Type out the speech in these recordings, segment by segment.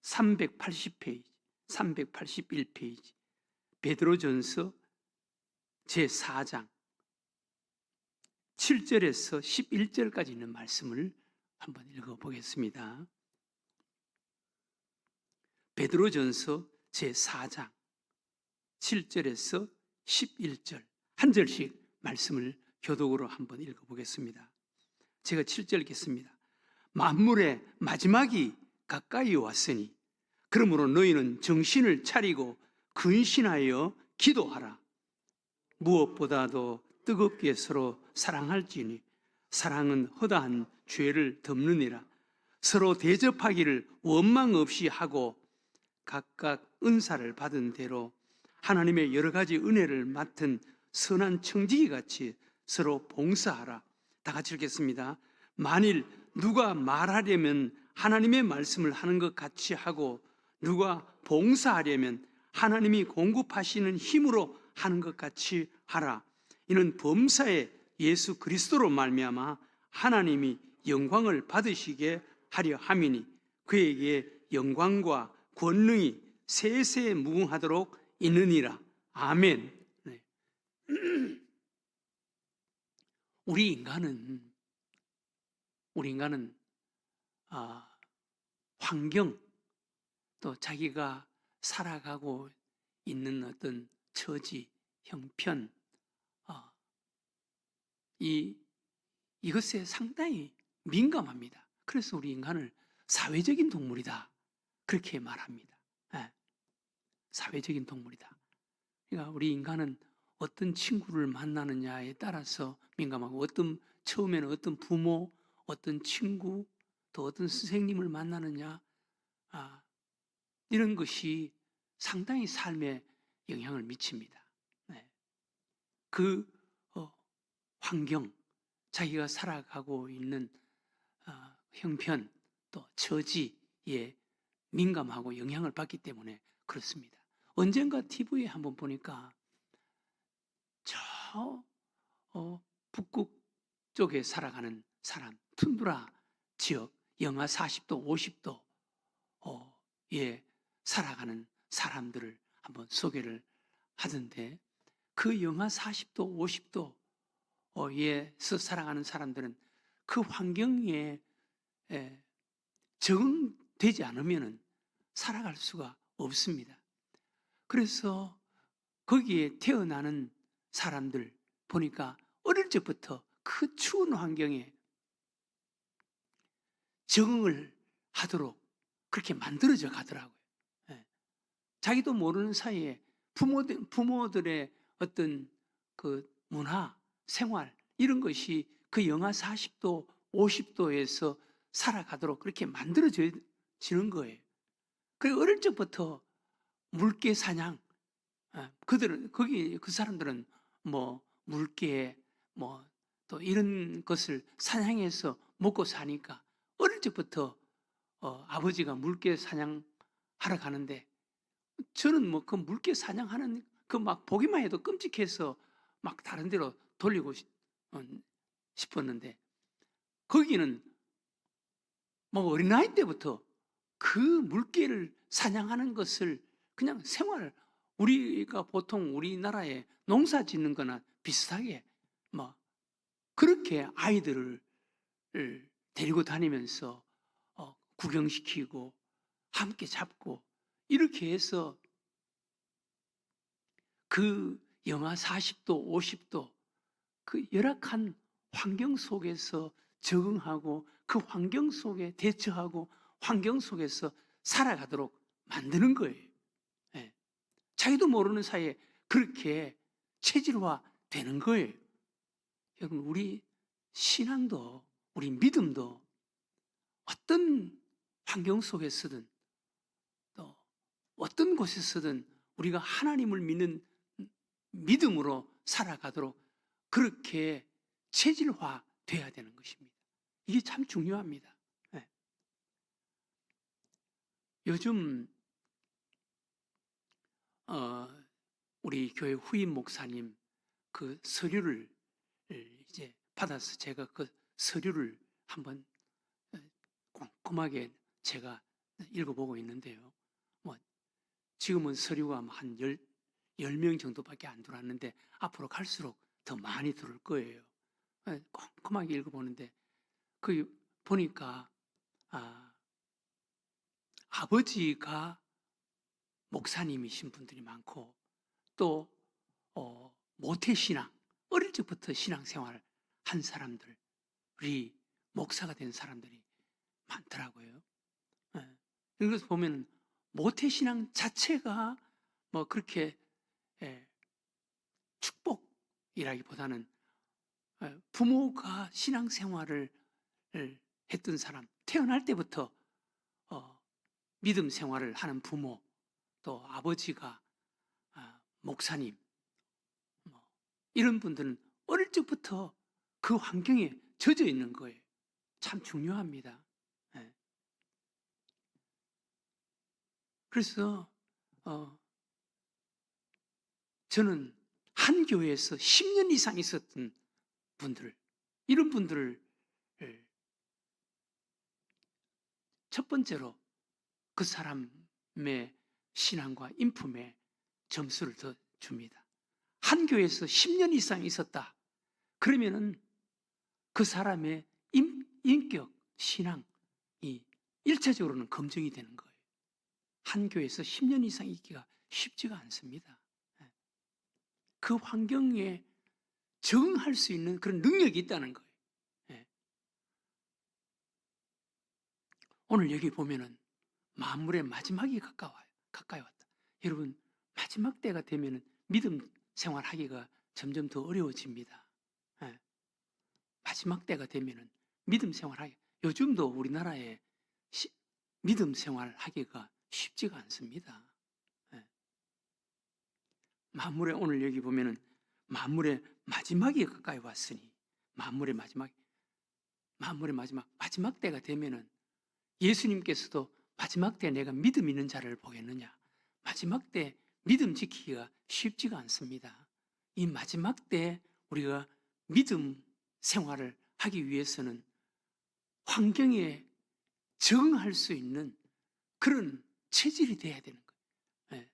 380페이지, 381페이지, 베드로전서 제4장 7절에서 11절까지 있는 말씀을 한번 읽어보겠습니다. 베드로전서 제4장 7절에서 11절 한 절씩 말씀을 교독으로 한번 읽어보겠습니다. 제가 7절 읽겠습니다. 만물의 마지막이 가까이 왔으니 그러므로 너희는 정신을 차리고 근신하여 기도하라. 무엇보다도 뜨겁게 서로 사랑할지니 사랑은 허다한 죄를 덮느니라. 서로 대접하기를 원망 없이 하고 각각 은사를 받은 대로 하나님의 여러 가지 은혜를 맡은 선한 청지기 같이 서로 봉사하라. 다 같이 읽겠습니다. 만일 누가 말하려면 하나님의 말씀을 하는 것 같이 하고 누가 봉사하려면 하나님이 공급하시는 힘으로 하는 것 같이 하라. 이는 범사에 예수 그리스도로 말미암아 하나님이 영광을 받으시게 하려 함이니 그에게 영광과 권능이 세세 무궁하도록 있느니라. 아멘. 네. 우리 인간은 환경 또 자기가 살아가고 있는 어떤 처지, 형편 이것에 상당히 민감합니다. 그래서 우리 인간을 사회적인 동물이다 그렇게 말합니다. 네. 사회적인 동물이다. 그러니까 우리 인간은 어떤 친구를 만나느냐에 따라서 민감하고 처음에는 어떤 부모, 어떤 친구, 또 어떤 선생님을 만나느냐 이런 것이 상당히 삶에 영향을 미칩니다. 네. 그 환경, 자기가 살아가고 있는 형편, 또 처지에 민감하고 영향을 받기 때문에 그렇습니다. 언젠가 TV에 한번 보니까 저 북극 쪽에 살아가는 사람, 툰드라 지역, 영하 40도, 50도에 살아가는 사람들을 한번 소개를 하던데 그 영하 40도, 50도에서 살아가는 사람들은 그 환경에 적응되지 않으면 살아갈 수가 없습니다. 그래서 거기에 태어나는 사람들 보니까 어릴 적부터 그 추운 환경에 적응을 하도록 그렇게 만들어져 가더라고요. 자기도 모르는 사이에 부모들의 어떤 그 문화, 생활 이런 것이 그 영하 40도, 50도에서 살아가도록 그렇게 만들어지는 거예요. 그리고 어릴 적부터 물개 사냥, 그 사람들은 물개, 또 이런 것을 사냥해서 먹고 사니까 어릴 적부터 아버지가 물개 사냥하러 가는데 저는 그 물개 사냥하는 막 보기만 해도 끔찍해서 막 다른 데로 돌리고 싶었는데 거기는 어린아이 때부터 그 물개를 사냥하는 것을 그냥 우리가 보통 우리나라에 농사 짓는 거나 비슷하게 그렇게 아이들을 데리고 다니면서 구경시키고 함께 잡고 이렇게 해서 그 영하 40도, 50도 그 열악한 환경 속에서 적응하고 그 환경 속에 대처하고 환경 속에서 살아가도록 만드는 거예요. 자기도 모르는 사이에 그렇게 체질화 되는 거예요. 여러분, 우리 신앙도 우리 믿음도 어떤 환경 속에서든 또 어떤 곳에서든 우리가 하나님을 믿는 믿음으로 살아가도록 그렇게 체질화 돼야 되는 것입니다. 이게 참 중요합니다. 요즘 우리 교회 후임 목사님 그 서류를 이제 받아서 제가 그 서류를 한번 꼼꼼하게 제가 읽어보고 있는데요. 뭐 지금은 서류가 한 10명 정도밖에 안 들어왔는데 앞으로 갈수록 더 많이 들어올 거예요. 꼼꼼하게 읽어보는데 그 보니까 아버지가 목사님이신 분들이 많고 또 모태신앙, 어릴 적부터 신앙생활을 한 사람들이 목사가 된 사람들이 많더라고요. 그래서 보면 모태신앙 자체가 뭐 그렇게 축복이라기보다는 부모가 신앙생활을 했던 사람, 태어날 때부터 믿음 생활을 하는 부모, 또 아버지가 목사님, 이런 분들은 어릴 적부터 그 환경에 젖어 있는 거예요. 참 중요합니다. 그래서 저는 한 교회에서 10년 이상 있었던 분들, 이런 분들을 첫 번째로 그 사람의 신앙과 인품에 점수를 더 줍니다. 한 교회에서 10년 이상 있었다. 그러면은 그 사람의 인격, 신앙이 1차적으로는 검증이 되는 거예요. 한 교회에서 10년 이상 있기가 쉽지가 않습니다. 그 환경에 적응할 수 있는 그런 능력이 있다는 거예요. 오늘 여기 보면은 만물의 마지막이 가까이 왔다. 여러분, 마지막 때가 되면은 믿음 생활하기가 점점 더 어려워집니다. 마지막 때가 되면은 믿음 생활하기, 요즘도 우리나라에 믿음 생활하기가 쉽지가 않습니다. 만물의 오늘 여기 보면은 만물의 마지막이 가까이 왔으니 만물의 마지막 때가 되면은 예수님께서도 마지막 때 내가 믿음 있는 자를 보겠느냐, 마지막 때 믿음 지키기가 쉽지가 않습니다. 이 마지막 때 우리가 믿음 생활을 하기 위해서는 환경에 적응할 수 있는 그런 체질이 돼야 되는 거예요.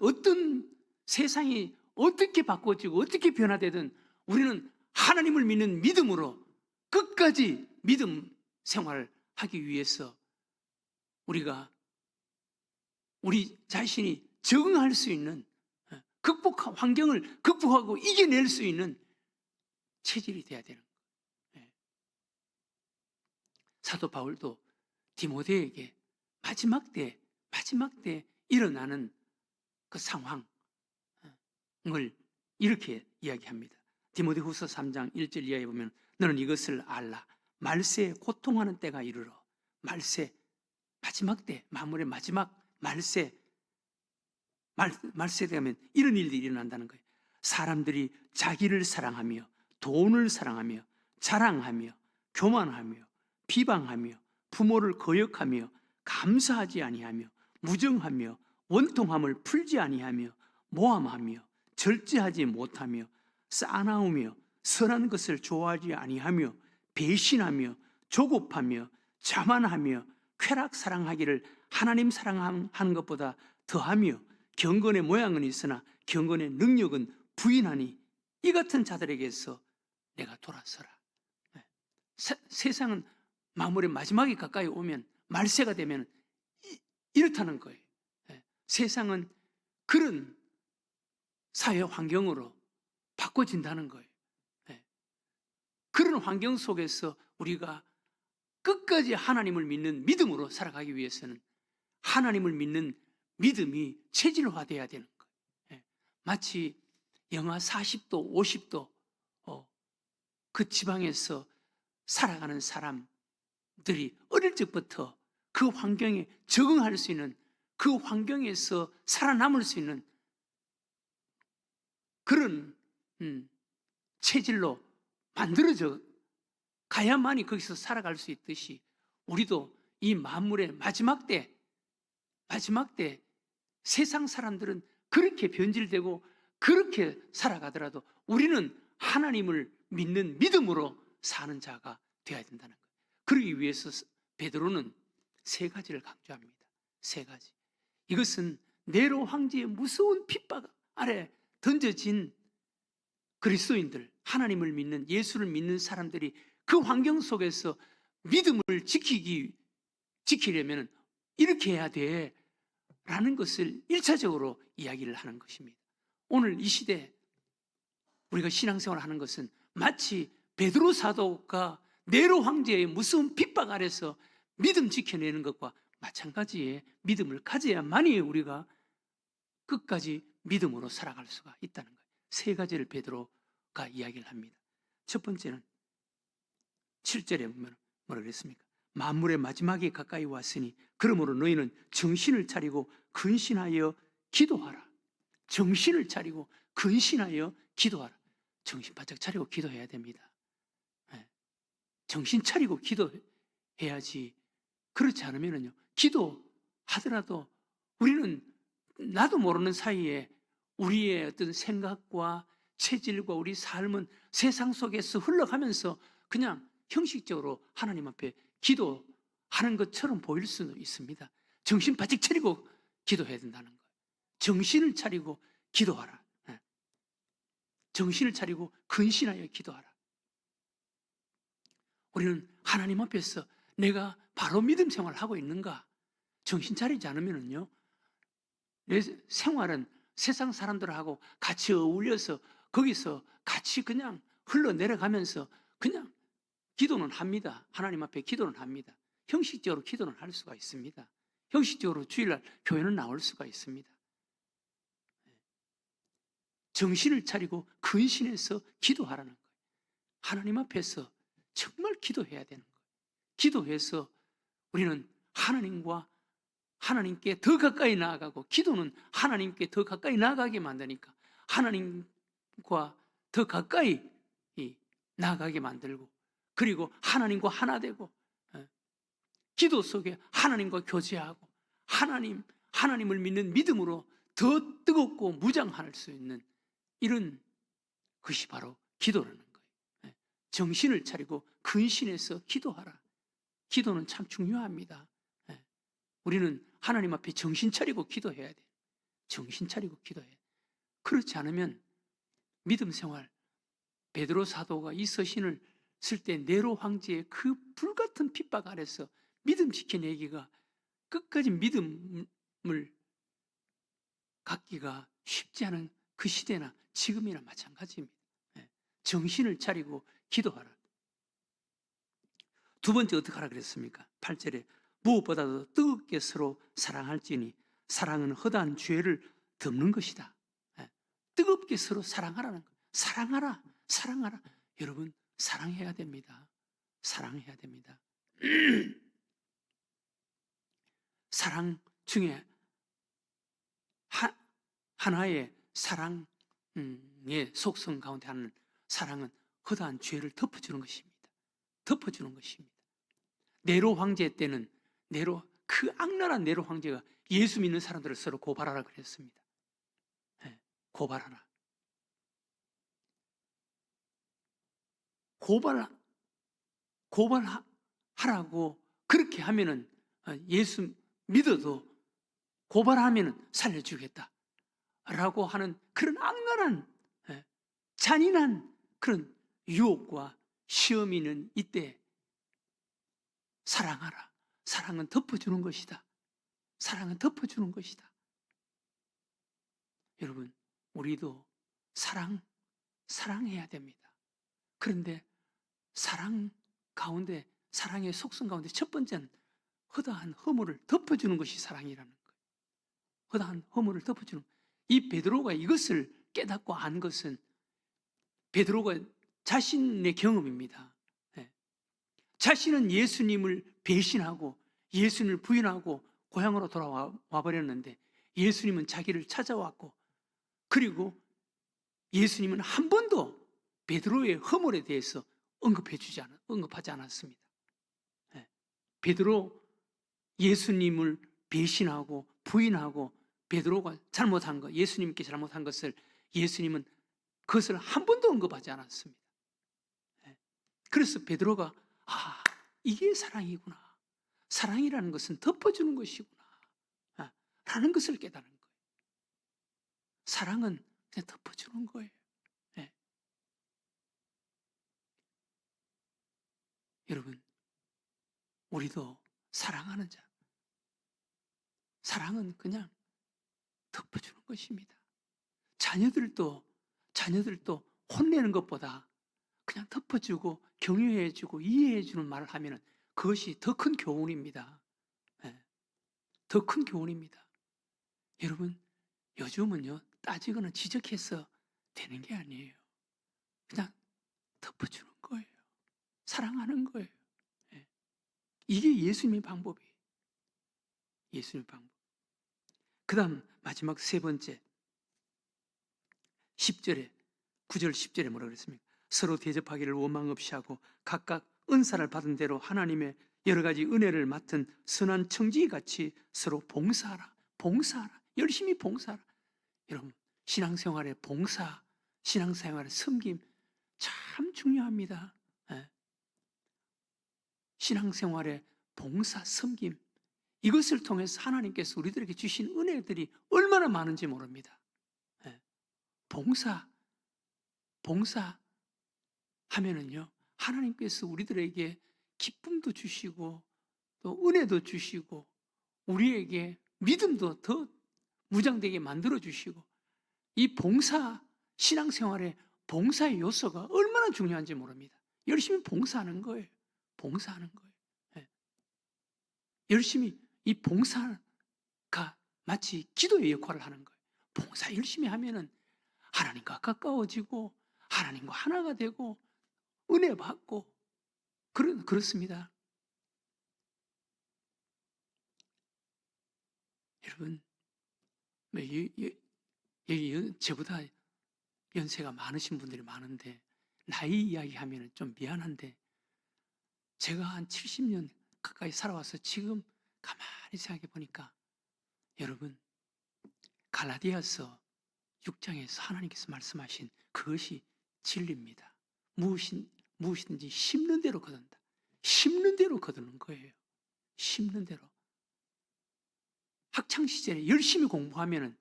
어떤 세상이 어떻게 바꿔지고 어떻게 변화되든 우리는 하나님을 믿는 믿음으로 끝까지 믿음 생활을 하기 위해서 우리가 우리 자신이 적응할 수 있는 환경을 극복하고 이겨낼 수 있는 체질이 돼야 되는 거예요. 사도 바울도 디모데에게 마지막 때 일어나는 그 상황을 이렇게 이야기합니다. 디모데후서 3장 1절 이하에 보면 너는 이것을 알라. 말세에 고통하는 때가 이르러. 말세, 마지막 때, 만물의 마지막 말세 되면 이런 일들이 일어난다는 거예요. 사람들이 자기를 사랑하며 돈을 사랑하며 자랑하며 교만하며 비방하며 부모를 거역하며 감사하지 아니하며 무정하며 원통함을 풀지 아니하며 모함하며 절제하지 못하며 싸나우며 선한 것을 좋아하지 아니하며 배신하며 조급하며 자만하며 쾌락 사랑하기를 하나님 사랑하는 것보다 더하며 경건의 모양은 있으나 경건의 능력은 부인하니 이 같은 자들에게서 내가 돌아서라. 세상은 만물의 마지막이 가까이 오면 말세가 되면 이렇다는 거예요. 세상은 그런 사회 환경으로 바꿔진다는 거예요. 그런 환경 속에서 우리가 끝까지 하나님을 믿는 믿음으로 살아가기 위해서는 하나님을 믿는 믿음이 체질화돼야 되는 거예요. 마치 영하 40도, 50도 그 지방에서 살아가는 사람들이 어릴 적부터 그 환경에 적응할 수 있는, 그 환경에서 살아남을 수 있는 그런 체질로 만들어져 가야만이 거기서 살아갈 수 있듯이 우리도 이 만물의 마지막 때 세상 사람들은 그렇게 변질되고 그렇게 살아가더라도 우리는 하나님을 믿는 믿음으로 사는 자가 되어야 된다는 거예요. 그러기 위해서 베드로는 세 가지를 강조합니다. 세 가지. 이것은 네로 황제의 무서운 핍박 아래 던져진 그리스도인들, 하나님을 믿는, 예수를 믿는 사람들이 그 환경 속에서 믿음을 지키려면 이렇게 해야 돼 라는 것을 1차적으로 이야기를 하는 것입니다. 오늘 이 시대 우리가 신앙생활을 하는 것은 마치 베드로 사도가 네로 황제의 무서운 핍박 아래서 믿음 지켜내는 것과 마찬가지의 믿음을 가져야만이 우리가 끝까지 믿음으로 살아갈 수가 있다는 거예요. 세 가지를 베드로가 이야기를 합니다. 첫 번째는 7절에 보면 뭐라 그랬습니까? 만물의 마지막에 가까이 왔으니 그러므로 너희는 정신을 차리고 근신하여 기도하라. 정신을 차리고 근신하여 기도하라. 정신 바짝 차리고 기도해야 됩니다. 정신 차리고 기도해야지. 그렇지 않으면요, 기도하더라도 우리는 나도 모르는 사이에 우리의 어떤 생각과 체질과 우리 삶은 세상 속에서 흘러가면서 그냥 형식적으로 하나님 앞에 기도하는 것처럼 보일 수는 있습니다. 정신 바짝 차리고 기도해야 된다는 거예요. 정신을 차리고 기도하라. 정신을 차리고 근신하여 기도하라. 우리는 하나님 앞에서 내가 바로 믿음 생활을 하고 있는가? 정신 차리지 않으면요, 내 생활은 세상 사람들하고 같이 어울려서 거기서 같이 그냥 흘러내려가면서 그냥 기도는 합니다. 하나님 앞에 기도는 합니다. 형식적으로 기도는 할 수가 있습니다. 형식적으로 주일날 교회는 나올 수가 있습니다. 정신을 차리고 근신해서 기도하라는 거예요. 하나님 앞에서 정말 기도해야 되는 거예요. 기도해서 우리는 하나님께 더 가까이 나아가고, 기도는 하나님께 더 가까이 나아가게 만드니까 하나님과 더 가까이 나아가게 만들고, 그리고 하나님과 하나 되고, 기도 속에 하나님과 교제하고 하나님을 믿는 믿음으로 더 뜨겁고 무장할 수 있는 이런 것이 바로 기도라는 거예요. 정신을 차리고 근신해서 기도하라. 기도는 참 중요합니다. 우리는 하나님 앞에 정신 차리고 기도해야 돼요. 정신 차리고 기도해야 돼요. 그렇지 않으면 믿음 생활, 베드로 사도가 이 서신을 쓸 때 네로 황제의 그 불같은 핍박 아래서 믿음 지켜내기가, 끝까지 믿음을 갖기가 쉽지 않은 그 시대나 지금이나 마찬가지입니다. 정신을 차리고 기도하라. 두 번째 어떻게 하라 그랬습니까? 8절에 무엇보다도 뜨겁게 서로 사랑할지니 사랑은 허다한 죄를 덮는 것이다. 뜨겁게 서로 사랑하라는 거예요. 사랑하라. 여러분, 사랑해야 됩니다. 사랑해야 됩니다. 사랑 중에 하나의 사랑의 속성 가운데 하나는, 사랑은 허다한 죄를 덮어주는 것입니다. 덮어주는 것입니다. 네로 황제 때는 그 악랄한 네로 황제가 예수 믿는 사람들을 서로 고발하라 그랬습니다. 고발하라. 고발하라고 그렇게 하면은, 예수 믿어도 고발하면은 살려주겠다 라고 하는 그런 악랄한, 잔인한 그런 유혹과 시험이 있는 이때 사랑하라. 사랑은 덮어주는 것이다. 사랑은 덮어주는 것이다. 여러분, 우리도 사랑해야 됩니다. 그런데 사랑 가운데, 사랑의 속성 가운데 첫 번째는 허다한 허물을 덮어주는 것이 사랑이라는 거예요. 허다한 허물을 덮어주는, 이 베드로가 이것을 깨닫고 안 것은 베드로가 자신의 경험입니다. 자신은 예수님을 배신하고 예수님을 부인하고 고향으로 돌아와 버렸는데, 예수님은 자기를 찾아왔고, 그리고 예수님은 한 번도 베드로의 허물에 대해서 언급하지 않았습니다. 베드로 예수님을 배신하고 부인하고 베드로가 잘못한 것, 예수님께 잘못한 것을 예수님은 그것을 한 번도 언급하지 않았습니다. 그래서 베드로가 이게 사랑이구나. 사랑이라는 것은 덮어주는 것이구나 라는 것을 깨달은 거예요. 사랑은 그냥 덮어주는 거예요. 네. 여러분, 우리도 사랑하는 자, 사랑은 그냥 덮어주는 것입니다. 자녀들도 혼내는 것보다 그냥 덮어주고 격려해주고 이해해주는 말을 하면 그것이 더 큰 교훈입니다. 네. 더 큰 교훈입니다. 여러분, 요즘은요, 따지거나 지적해서 되는 게 아니에요. 그냥 덮어주는 거예요. 사랑하는 거예요. 네. 이게 예수님의 방법이에요. 예수님의 방법. 그 다음 마지막 세 번째 10절에 9절 10절에 뭐라 그랬습니까? 서로 대접하기를 원망 없이 하고 각각 은사를 받은 대로 하나님의 여러 가지 은혜를 맡은 선한 청지기같이 서로 봉사하라. 봉사하라. 열심히 봉사하라. 여러분, 신앙생활의 봉사, 신앙생활의 섬김 참 중요합니다. 네. 신앙생활의 봉사, 섬김 이것을 통해서 하나님께서 우리들에게 주신 은혜들이 얼마나 많은지 모릅니다. 네. 봉사 하면은요, 하나님께서 우리들에게 기쁨도 주시고 또 은혜도 주시고 우리에게 믿음도 더 무장되게 만들어 주시고 이 봉사, 신앙생활의 봉사의 요소가 얼마나 중요한지 모릅니다. 열심히 봉사하는 거예요. 봉사하는 거예요. 네. 열심히 이 봉사가 마치 기도의 역할을 하는 거예요. 봉사 열심히 하면은 하나님과 가까워지고 하나님과 하나가 되고 은혜 받고 그렇습니다. 여러분, 여기 저보다 연세가 많으신 분들이 많은데 나이 이야기하면 좀 미안한데 제가 한 70년 가까이 살아와서 지금 가만히 생각해 보니까 여러분, 갈라디아서 6장에서 하나님께서 말씀하신 그것이 진리입니다. 무엇이든지 심는 대로 거둔다. 심는 대로 거두는 거예요. 심는 대로. 학창 시절에 열심히 공부하면은,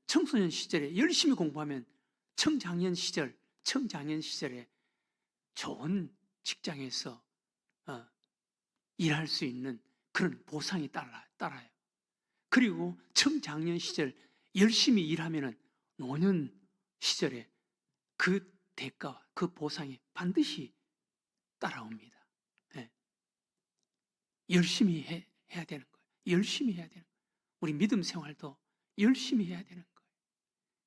청소년 시절에 열심히 공부하면 청장년 시절에 좋은 직장에서 일할 수 있는 그런 보상이 따라요. 그리고 청장년 시절 열심히 일하면은 노년 시절에 그 대가와 그 보상이 반드시 따라옵니다. 네. 열심히 해야 되는 거예요. 열심히 해야 되는 거예요. 우리 믿음 생활도 열심히 해야 되는 거예요.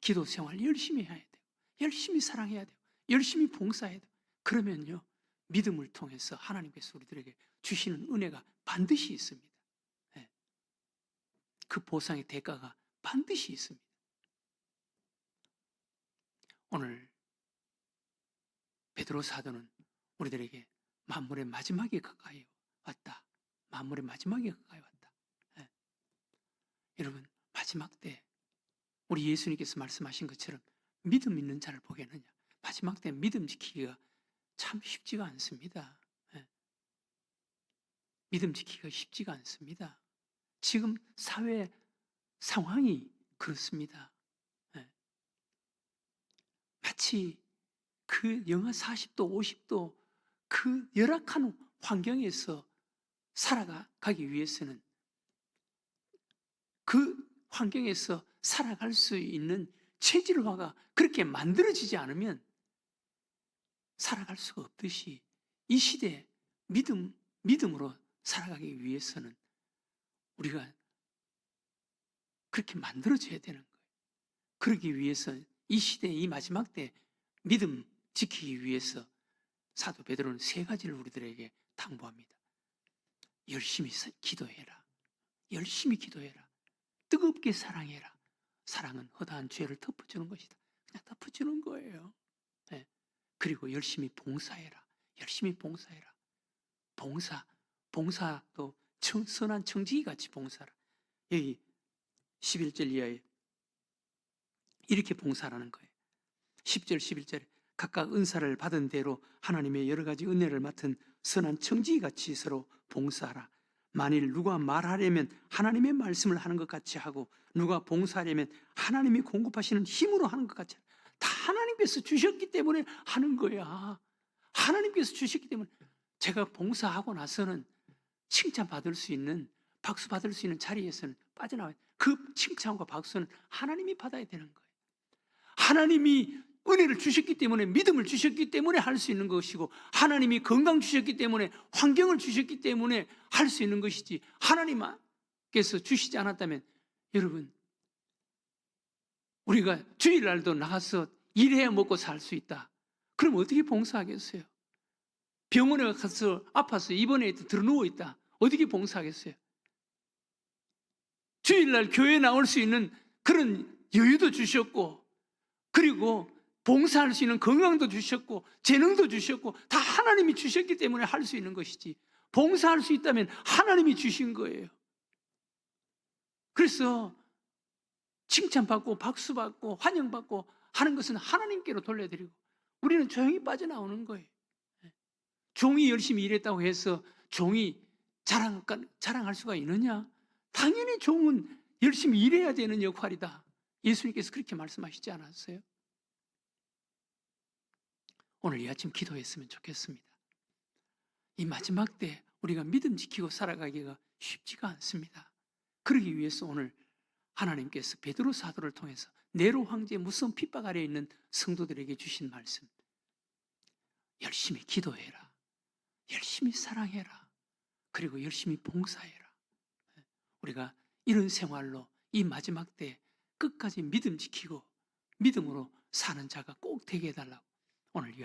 기도 생활 열심히 해야 돼요. 열심히 사랑해야 돼요. 열심히 봉사해야 돼요. 그러면요, 믿음을 통해서 하나님께서 우리들에게 주시는 은혜가 반드시 있습니다. 네. 그 보상의 대가가 반드시 있습니다. 오늘 베드로 사도는 우리들에게 만물의 마지막에 가까이 왔다. 만물의 마지막에 가까이 왔다. 네. 여러분, 마지막 때 우리 예수님께서 말씀하신 것처럼 믿음 있는 자를 보겠느냐. 마지막 때 믿음 지키기가 참 쉽지가 않습니다. 네. 믿음 지키기가 쉽지가 않습니다. 지금 사회 상황이 그렇습니다. 네. 마치 그 영하 40도, 50도 그 열악한 환경에서 살아가기 위해서는 그 환경에서 살아갈 수 있는 체질화가 그렇게 만들어지지 않으면 살아갈 수가 없듯이 이 시대에 믿음으로 살아가기 위해서는 우리가 그렇게 만들어져야 되는 거예요. 그러기 위해서 이 시대의 이 마지막 때 믿음 지키기 위해서 사도 베드로는 세 가지를 우리들에게 당부합니다. 열심히 기도해라. 열심히 기도해라. 뜨겁게 사랑해라. 사랑은 허다한 죄를 덮어주는 것이다. 그냥 덮어주는 거예요. 네. 그리고 열심히 봉사해라. 열심히 봉사해라. 봉사도 선한 청지기 같이 봉사라. 여기 11절 이하에 이렇게 봉사라는 거예요. 10절 11절에 각각 은사를 받은 대로 하나님의 여러 가지 은혜를 맡은 선한 청지기 같이 서로 봉사하라. 만일 누가 말하려면 하나님의 말씀을 하는 것 같이 하고 누가 봉사하려면 하나님이 공급하시는 힘으로 하는 것 같이 다 하나님께서 주셨기 때문에 하는 거야. 하나님께서 주셨기 때문에 제가 봉사하고 나서는 칭찬받을 수 있는 박수 받을 수 있는 자리에서는 빠져나와요. 그 칭찬과 박수는 하나님이 받아야 되는 거예요. 하나님이 은혜를 주셨기 때문에 믿음을 주셨기 때문에 할 수 있는 것이고 하나님이 건강 주셨기 때문에 환경을 주셨기 때문에 할 수 있는 것이지 하나님께서 주시지 않았다면 여러분 우리가 주일날도 나가서 일해야 먹고 살 수 있다. 그럼 어떻게 봉사하겠어요? 병원에 가서 아파서 입원해 들어누워 있다. 어떻게 봉사하겠어요? 주일날 교회에 나올 수 있는 그런 여유도 주셨고 그리고 봉사할 수 있는 건강도 주셨고 재능도 주셨고 다 하나님이 주셨기 때문에 할 수 있는 것이지 봉사할 수 있다면 하나님이 주신 거예요. 그래서 칭찬받고 박수받고 환영받고 하는 것은 하나님께로 돌려드리고 우리는 조용히 빠져나오는 거예요. 종이 열심히 일했다고 해서 종이 자랑할 수가 있느냐? 당연히 종은 열심히 일해야 되는 역할이다. 예수님께서 그렇게 말씀하시지 않았어요? 오늘 이 아침 기도했으면 좋겠습니다. 이 마지막 때 우리가 믿음 지키고 살아가기가 쉽지가 않습니다. 그러기 위해서 오늘 하나님께서 베드로 사도를 통해서 네로 황제의 무서운 핍박 아래에 있는 성도들에게 주신 말씀, 열심히 기도해라, 열심히 사랑해라, 그리고 열심히 봉사해라. 우리가 이런 생활로 이 마지막 때 끝까지 믿음 지키고 믿음으로 사는 자가 꼭 되게 해달라고 오늘